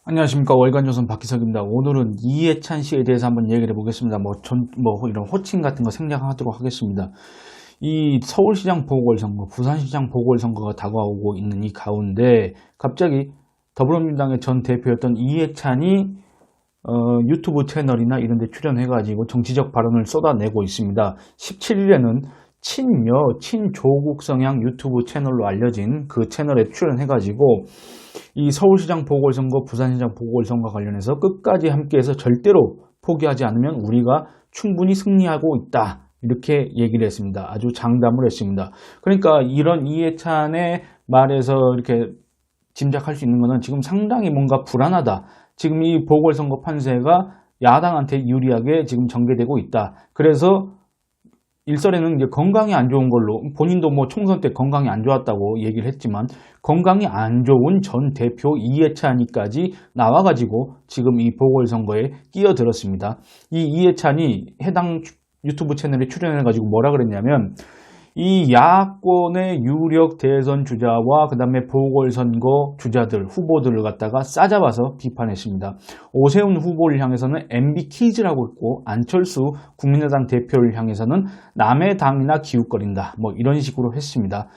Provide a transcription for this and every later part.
안녕하십니까. 월간조선 박기석입니다. 오늘은 이해찬 씨에 대해서 한번 얘기를 해보겠습니다. 이런 호칭 같은 거 생략하도록 하겠습니다. 이 서울시장 보궐선거, 부산시장 보궐선거가 다가오고 있는 이 가운데 갑자기 더불어민주당의 전 대표였던 이해찬이 유튜브 채널이나 이런 데 출연해가지고 정치적 발언을 쏟아내고 있습니다. 17일에는 친조국 성향 유튜브 채널로 알려진 그 채널에 출연해가지고 이 서울시장 보궐선거, 부산시장 보궐선거 관련해서 끝까지 함께해서 절대로 포기하지 않으면 우리가 충분히 승리하고 있다. 이렇게 얘기를 했습니다. 아주 장담을 했습니다. 그러니까 이런 이해찬의 말에서 이렇게 짐작할 수 있는 것은 지금 상당히 뭔가 불안하다. 지금 이 보궐선거 판세가 야당한테 유리하게 지금 전개되고 있다. 그래서 일설에는 이제 건강이 안 좋은 걸로, 본인도 뭐 총선 때 건강이 안 좋았다고 얘기를 했지만 건강이 안 좋은 전 대표 이해찬이까지 나와가지고 지금 이 보궐선거에 끼어들었습니다. 이 이해찬이 해당 유튜브 채널에 출연해가지고 뭐라 그랬냐면, 이 야권의 유력 대선 주자와 그 다음에 보궐선거 주자들, 후보들을 갖다가 싸잡아서 비판했습니다. 오세훈 후보를 향해서는 MB 키즈라고 했고, 안철수 국민의당 대표를 향해서는 남의 당이나 기웃거린다. 뭐 이런 식으로 했습니다.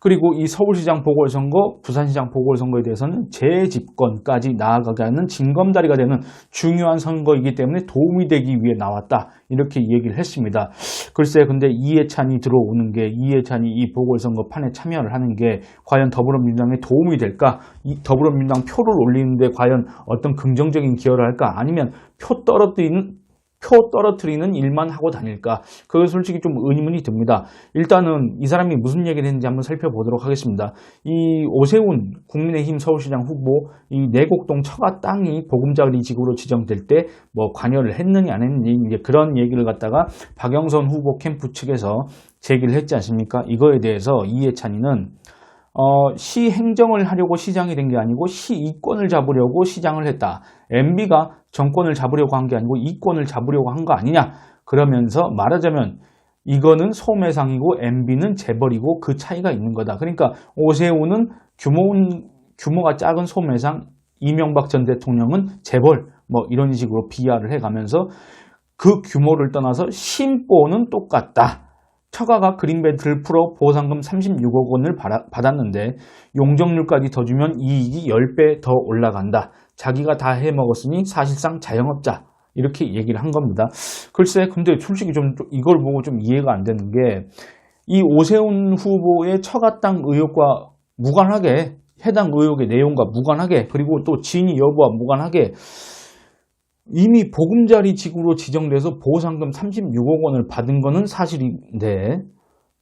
그리고 이 서울시장 보궐선거, 부산시장 보궐선거에 대해서는 재집권까지 나아가게 하는 징검다리가 되는 중요한 선거이기 때문에 도움이 되기 위해 나왔다. 이렇게 얘기를 했습니다. 글쎄, 근데 이해찬이 들어오는 게, 이해찬이 이 보궐선거 판에 참여를 하는 게 과연 더불어민주당에 도움이 될까? 이 더불어민주당 표를 올리는데 과연 어떤 긍정적인 기여를 할까? 아니면 표 떨어뜨리는 일만 하고 다닐까? 그거 솔직히 좀 의문이 듭니다. 일단은 이 사람이 무슨 얘기를 했는지 한번 살펴보도록 하겠습니다. 이 오세훈 국민의힘 서울시장 후보, 이 내곡동 처가 땅이 보금자리 지구로 지정될 때 뭐 관여를 했느냐 안 했느냐, 이제 그런 얘기를 갖다가 박영선 후보 캠프 측에서 제기를 했지 않습니까? 이거에 대해서 이해찬이는 시 행정을 하려고 시장이 된 게 아니고 시 이권을 잡으려고 시장을 했다. MB가 정권을 잡으려고 한 게 아니고 이권을 잡으려고 한 거 아니냐. 그러면서 말하자면 이거는 소매상이고 MB는 재벌이고 그 차이가 있는 거다. 그러니까 오세훈은 규모가 작은 소매상, 이명박 전 대통령은 재벌, 뭐 이런 식으로 비하를 해가면서 그 규모를 떠나서 심보는 똑같다. 처가가 그린벨트를 풀어 보상금 36억 원을 받았는데 용적률까지 더 주면 이익이 10배 더 올라간다. 자기가 다 해먹었으니 사실상 자영업자. 이렇게 얘기를 한 겁니다. 글쎄, 근데 솔직히 좀 이걸 보고 좀 이해가 안 되는 게, 이 오세훈 후보의 처가 땅 의혹과 무관하게, 해당 의혹의 내용과 무관하게, 그리고 또 진위 여부와 무관하게 이미 보금자리 지구로 지정돼서 보상금 36억 원을 받은 거는 사실인데,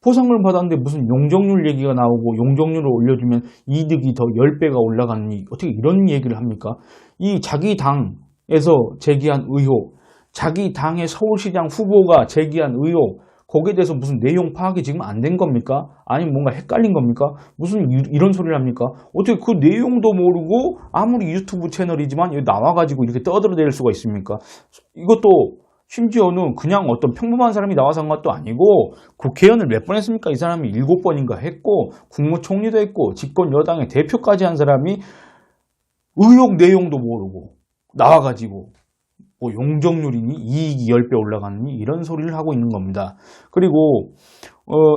보상금을 받았는데 무슨 용적률 얘기가 나오고 용적률을 올려주면 이득이 더 10배가 올라가니 어떻게 이런 얘기를 합니까? 이 자기 당에서 제기한 의혹, 자기 당의 서울시장 후보가 제기한 의혹, 거기에 대해서 무슨 내용 파악이 지금 안 된 겁니까? 아니면 뭔가 헷갈린 겁니까? 무슨 이런 소리를 합니까? 어떻게 그 내용도 모르고 아무리 유튜브 채널이지만 여기 나와가지고 이렇게 떠들어댈 수가 있습니까? 이것도 심지어는 그냥 어떤 평범한 사람이 나와서 한 것도 아니고 국회의원을 몇 번 했습니까? 이 사람이 7번인가 했고 국무총리도 했고 집권 여당의 대표까지 한 사람이 의혹 내용도 모르고 나와가지고 뭐 용적률이니 이익이 10배 올라가느니 이런 소리를 하고 있는 겁니다. 그리고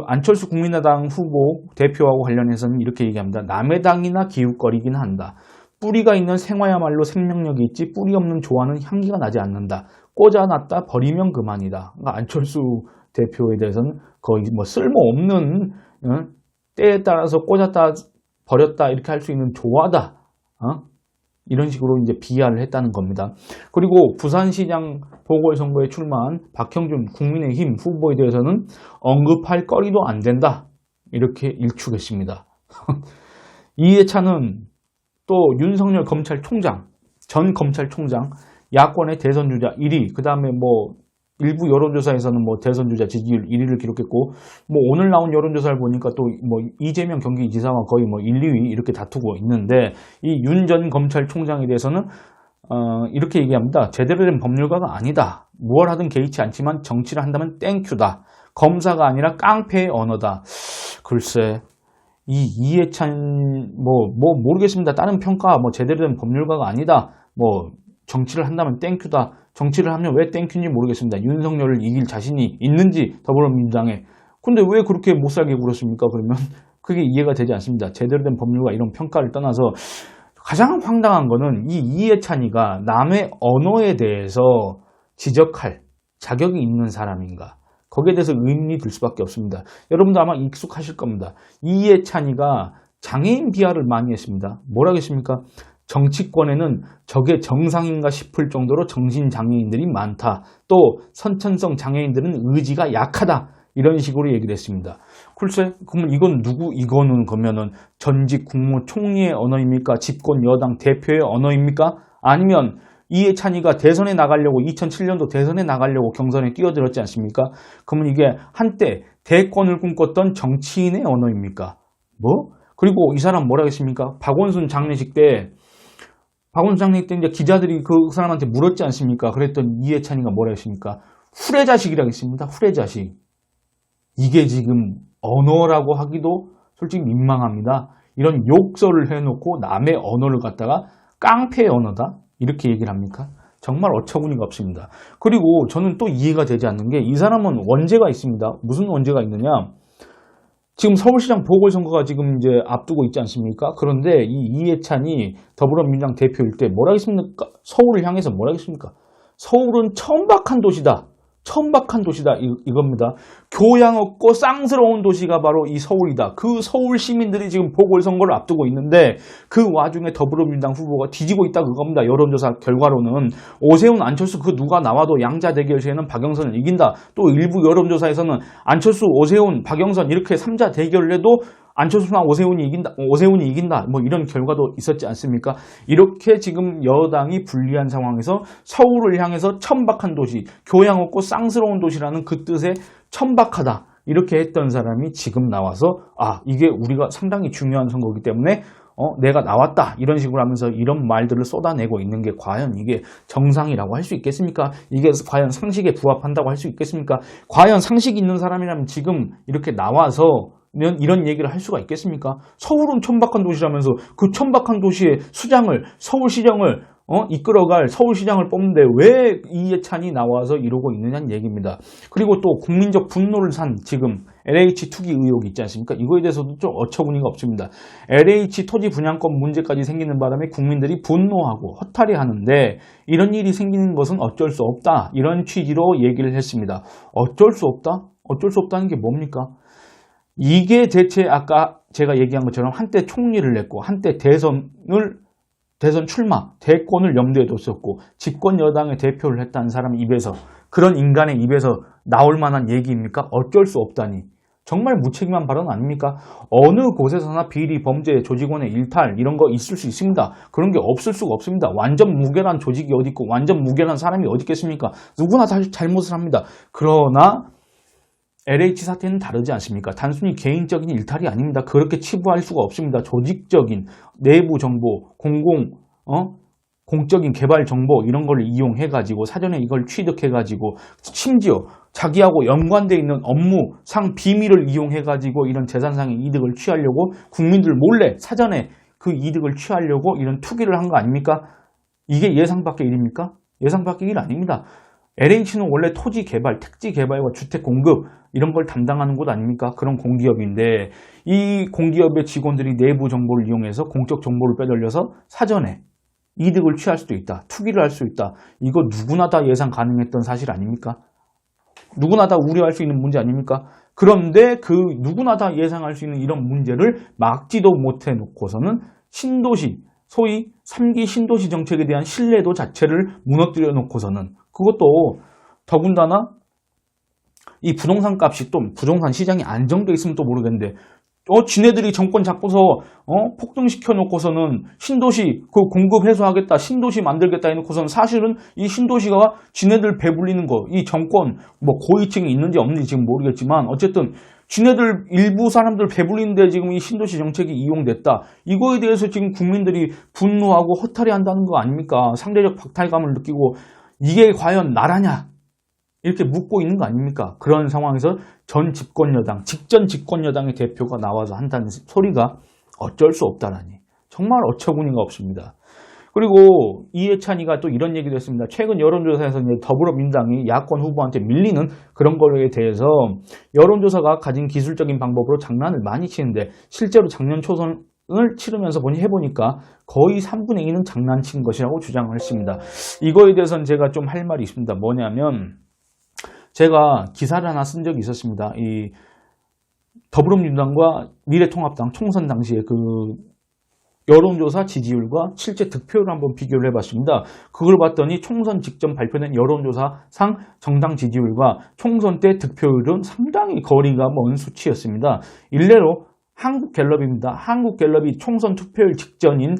안철수 국민의당 후보 대표하고 관련해서는 이렇게 얘기합니다. 남의 당이나 기웃거리긴 한다. 뿌리가 있는 생화야말로 생명력이 있지 뿌리 없는 조화는 향기가 나지 않는다. 꽂아놨다 버리면 그만이다. 그러니까 안철수 대표에 대해서는 거의 뭐 쓸모없는, 때에 따라서 꽂았다 버렸다 이렇게 할 수 있는 조화다. 이런 식으로 이제 비하를 했다는 겁니다. 그리고 부산시장 보궐선거에 출마한 박형준 국민의힘 후보에 대해서는 언급할 거리도 안 된다. 이렇게 일축했습니다. 이해찬은 또 윤석열 검찰총장, 전 검찰총장, 야권의 대선주자 1위, 그 다음에 뭐 일부 여론조사에서는 뭐 대선주자 지지율 1위를 기록했고, 뭐 오늘 나온 여론조사를 보니까 또 뭐 이재명 경기지사와 거의 뭐 1, 2위 이렇게 다투고 있는데, 이 윤 전 검찰총장에 대해서는 이렇게 얘기합니다. 제대로 된 법률가가 아니다. 무얼 하든 개의치 않지만 정치를 한다면 땡큐다. 검사가 아니라 깡패의 언어다. 글쎄, 이 이해찬 모르겠습니다. 다른 평가 제대로 된 법률가가 아니다. 뭐 정치를 한다면 땡큐다. 정치를 하면 왜 땡큐인지 모르겠습니다. 윤석열을 이길 자신이 있는지 더불어민주당에. 근데 왜 그렇게 못 살게 굴었습니까? 그러면 그게 이해가 되지 않습니다. 제대로 된 법률과 이런 평가를 떠나서 가장 황당한 거는 이 이해찬이가 남의 언어에 대해서 지적할 자격이 있는 사람인가? 거기에 대해서 의문이 들 수밖에 없습니다. 여러분도 아마 익숙하실 겁니다. 이해찬이가 장애인 비하를 많이 했습니다. 뭐라 했습니까? 정치권에는 저게 정상인가 싶을 정도로 정신장애인들이 많다. 또 선천성 장애인들은 의지가 약하다. 이런 식으로 얘기를 했습니다. 글쎄, 그러면 이거는 그러면은 전직 국무총리의 언어입니까? 집권 여당 대표의 언어입니까? 아니면 이해찬이가 대선에 나가려고 2007년도 대선에 나가려고 경선에 뛰어들었지 않습니까? 그러면 이게 한때 대권을 꿈꿨던 정치인의 언어입니까? 뭐? 그리고 이 사람 뭐라 했습니까? 박원순 장례식 때 이제 기자들이 그 사람한테 물었지 않습니까? 그랬더니 이해찬이가 뭐라 했습니까? 후레자식이라고 했습니다. 후레자식. 이게 지금 언어라고 하기도 솔직히 민망합니다. 이런 욕설을 해놓고 남의 언어를 갖다가 깡패 언어다? 이렇게 얘기를 합니까? 정말 어처구니가 없습니다. 그리고 저는 또 이해가 되지 않는 게 이 사람은 원죄가 있습니다. 무슨 원죄가 있느냐? 지금 서울시장 보궐선거가 지금 이제 앞두고 있지 않습니까? 그런데 이 이해찬이 더불어민주당 대표일 때 뭐라 했습니까? 서울을 향해서 뭐라 했습니까? 서울은 천박한 도시다. 천박한 도시다 이겁니다. 교양 없고 쌍스러운 도시가 바로 이 서울이다. 그 서울 시민들이 지금 보궐선거를 앞두고 있는데 그 와중에 더불어민주당 후보가 뒤지고 있다 그겁니다. 여론조사 결과로는 오세훈, 안철수 그 누가 나와도 양자 대결시에는 박영선을 이긴다. 또 일부 여론조사에서는 안철수, 오세훈, 박영선 이렇게 3자 대결을 해도 안철수나 오세훈이 이긴다. 뭐 이런 결과도 있었지 않습니까? 이렇게 지금 여당이 불리한 상황에서 서울을 향해서 천박한 도시, 교양 없고 쌍스러운 도시라는 그 뜻에 천박하다. 이렇게 했던 사람이 지금 나와서 이게 우리가 상당히 중요한 선거이기 때문에 내가 나왔다. 이런 식으로 하면서 이런 말들을 쏟아내고 있는 게 과연 이게 정상이라고 할 수 있겠습니까? 이게 과연 상식에 부합한다고 할 수 있겠습니까? 과연 상식이 있는 사람이라면 지금 이렇게 나와서 이런 얘기를 할 수가 있겠습니까? 서울은 천박한 도시라면서 그 천박한 도시의 서울시장을 이끌어갈 서울시장을 뽑는데 왜 이해찬이 나와서 이러고 있느냐는 얘기입니다. 그리고 또 국민적 분노를 산 지금 LH 투기 의혹이 있지 않습니까? 이거에 대해서도 좀 어처구니가 없습니다. LH 토지 분양권 문제까지 생기는 바람에 국민들이 분노하고 허탈해 하는데 이런 일이 생기는 것은 어쩔 수 없다. 이런 취지로 얘기를 했습니다. 어쩔 수 없다? 어쩔 수 없다는 게 뭡니까? 이게 대체 아까 제가 얘기한 것처럼 한때 총리를 냈고 한때 대선 출마, 대권을 염두에 뒀었고 집권 여당의 대표를 했다는 사람 입에서 그런 인간의 입에서 나올 만한 얘기입니까? 어쩔 수 없다니. 정말 무책임한 발언 아닙니까? 어느 곳에서나 비리, 범죄, 조직원의 일탈 이런 거 있을 수 있습니다. 그런 게 없을 수가 없습니다. 완전 무결한 조직이 어디 있고 완전 무결한 사람이 어디 있겠습니까? 누구나 다 잘못을 합니다. 그러나 LH 사태는 다르지 않습니까? 단순히 개인적인 일탈이 아닙니다. 그렇게 치부할 수가 없습니다. 조직적인 내부 정보, 공적인 개발 정보 이런 걸 이용해가지고 사전에 이걸 취득해가지고 심지어 자기하고 연관되어 있는 업무상 비밀을 이용해가지고 이런 재산상의 이득을 취하려고 국민들 몰래 사전에 그 이득을 취하려고 이런 투기를 한 거 아닙니까? 이게 예상 밖의 일입니까? 예상 밖의 일 아닙니다. LH는 원래 토지 개발, 택지 개발과 주택 공급 이런 걸 담당하는 곳 아닙니까? 그런 공기업인데 이 공기업의 직원들이 내부 정보를 이용해서 공적 정보를 빼돌려서 사전에 이득을 취할 수도 있다. 투기를 할 수 있다. 이거 누구나 다 예상 가능했던 사실 아닙니까? 누구나 다 우려할 수 있는 문제 아닙니까? 그런데 그 누구나 다 예상할 수 있는 이런 문제를 막지도 못해 놓고서는 신도시, 소위 3기 신도시 정책에 대한 신뢰도 자체를 무너뜨려 놓고서는 그것도 더군다나 이 부동산 값이 또 부동산 시장이 안정돼 있으면 또 모르겠는데 지네들이 정권 잡고서 폭등시켜 놓고서는 신도시 그 공급 해소하겠다, 신도시 만들겠다 해놓고서는 사실은 이 신도시가 지네들 배불리는 거, 이 정권 뭐 고위층이 있는지 없는지 지금 모르겠지만 어쨌든 지네들 일부 사람들 배불리는데 지금 이 신도시 정책이 이용됐다. 이거에 대해서 지금 국민들이 분노하고 허탈해 한다는 거 아닙니까? 상대적 박탈감을 느끼고 이게 과연 나라냐? 이렇게 묻고 있는 거 아닙니까? 그런 상황에서 직전 집권 여당의 대표가 나와서 한다는 소리가 어쩔 수 없다라니. 정말 어처구니가 없습니다. 그리고 이해찬이가 또 이런 얘기도 했습니다. 최근 여론조사에서 이제 더불어민주당이 야권 후보한테 밀리는 그런 거에 대해서 여론조사가 가진 기술적인 방법으로 장난을 많이 치는데 실제로 작년 초선을 치르면서 해보니까 거의 3분의 2는 장난친 것이라고 주장을 했습니다. 이거에 대해서는 제가 좀 할 말이 있습니다. 뭐냐면 제가 기사를 하나 쓴 적이 있었습니다. 이 더불어민주당과 미래통합당 총선 당시에 그 여론조사 지지율과 실제 득표율을 한번 비교를 해봤습니다. 그걸 봤더니 총선 직전 발표된 여론조사상 정당 지지율과 총선 때 득표율은 상당히 거리가 먼 수치였습니다. 일례로 한국갤럽입니다. 한국갤럽이 총선 투표율 직전인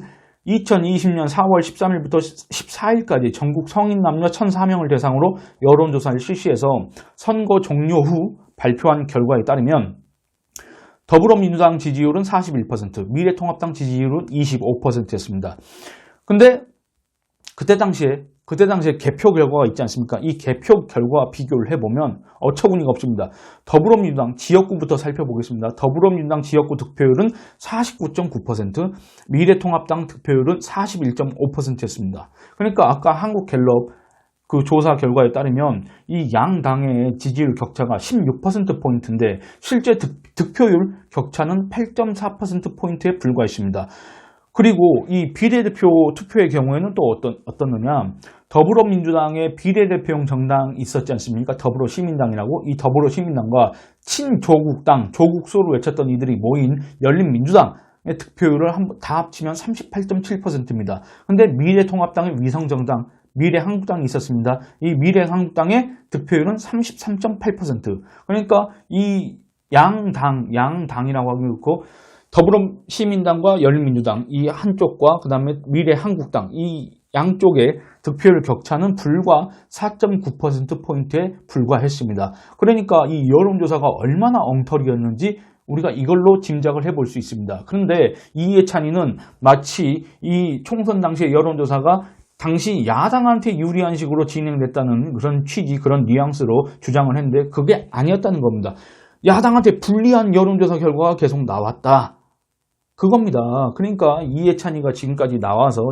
2020년 4월 13일부터 14일까지 전국 성인 남녀 1,004명을 대상으로 여론조사를 실시해서 선거 종료 후 발표한 결과에 따르면 더불어민주당 지지율은 41%, 미래통합당 지지율은 25%였습니다. 근데 그때 당시에 개표 결과가 있지 않습니까? 이 개표 결과와 비교를 해보면 어처구니가 없습니다. 더불어민주당 지역구부터 살펴보겠습니다. 더불어민주당 지역구 득표율은 49.9%, 미래통합당 득표율은 41.5%였습니다. 그러니까 아까 한국갤럽 그 조사 결과에 따르면 이 양당의 지지율 격차가 16%포인트인데 실제 득표율 격차는 8.4%포인트에 불과했습니다. 그리고 이 비례대표 투표의 경우에는 또 어떻느냐, 더불어민주당의 비례대표용 정당이 있었지 않습니까? 더불어시민당이라고. 이 더불어시민당과 친조국당, 조국수를 외쳤던 이들이 모인 열린민주당의 득표율을 다 합치면 38.7%입니다. 근데 미래통합당의 위성정당 미래한국당이 있었습니다. 이 미래한국당의 득표율은 33.8%. 그러니까 이 양당이라고 하고 더불어시민당과 열린민주당 이 한쪽과 그 다음에 미래한국당 이 양쪽의 득표율 격차는 불과 4.9%포인트에 불과했습니다. 그러니까 이 여론조사가 얼마나 엉터리였는지 우리가 이걸로 짐작을 해볼 수 있습니다. 그런데 이해찬이는 마치 이 총선 당시의 여론조사가 당시 야당한테 유리한 식으로 진행됐다는 그런 취지, 그런 뉘앙스로 주장을 했는데 그게 아니었다는 겁니다. 야당한테 불리한 여론조사 결과가 계속 나왔다. 그겁니다. 그러니까 이해찬이가 지금까지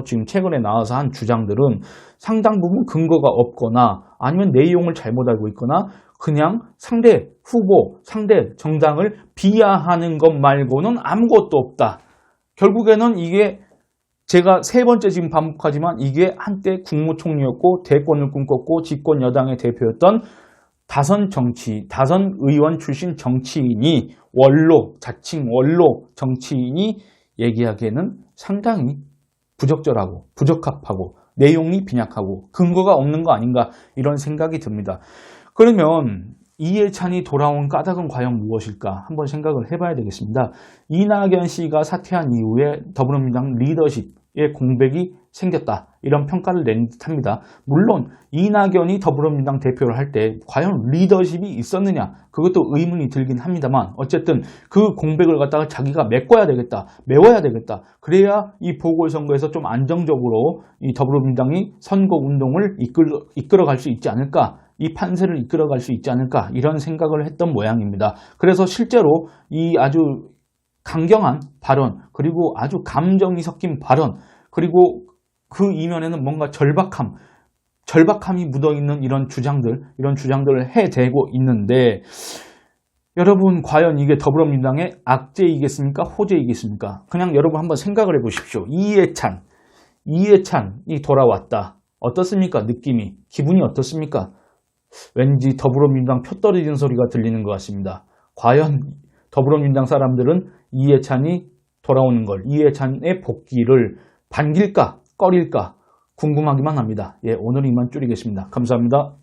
지금 최근에 나와서 한 주장들은 상당 부분 근거가 없거나 아니면 내용을 잘못 알고 있거나 그냥 상대 후보, 상대 정당을 비하하는 것 말고는 아무것도 없다. 결국에는 이게 제가 세 번째 지금 반복하지만 이게 한때 국무총리였고 대권을 꿈꿨고 집권 여당의 대표였던 다선 의원 출신 정치인이 자칭 원로 정치인이 얘기하기에는 상당히 부적절하고 부적합하고 내용이 빈약하고 근거가 없는 거 아닌가 이런 생각이 듭니다. 그러면 이해찬이 돌아온 까닭은 과연 무엇일까 한번 생각을 해봐야 되겠습니다. 이낙연 씨가 사퇴한 이후에 더불어민주당 리더십에 공백이 생겼다. 이런 평가를 낸 듯합니다. 물론 이낙연이 더불어민주당 대표를 할 때 과연 리더십이 있었느냐 그것도 의문이 들긴 합니다만 어쨌든 그 공백을 갖다가 자기가 메워야 되겠다. 그래야 이 보궐선거에서 좀 안정적으로 이 더불어민주당이 선거운동을 이끌어갈 수 있지 않을까, 이 판세를 이끌어갈 수 있지 않을까 이런 생각을 했던 모양입니다. 그래서 실제로 이 아주 강경한 발언 그리고 아주 감정이 섞인 발언 그리고 그 이면에는 뭔가 절박함이 묻어있는 이런 주장들을 해대고 있는데 여러분 과연 이게 더불어민주당의 악재이겠습니까? 호재이겠습니까? 그냥 여러분 한번 생각을 해보십시오. 이해찬이 돌아왔다. 어떻습니까? 느낌이, 기분이 어떻습니까? 왠지 더불어민주당 표 떨어지는 소리가 들리는 것 같습니다. 과연 더불어민주당 사람들은 이해찬이 돌아오는 걸, 이해찬의 복귀를 반길까? 꺼릴까? 궁금하기만 합니다. 오늘 이만 줄이겠습니다. 감사합니다.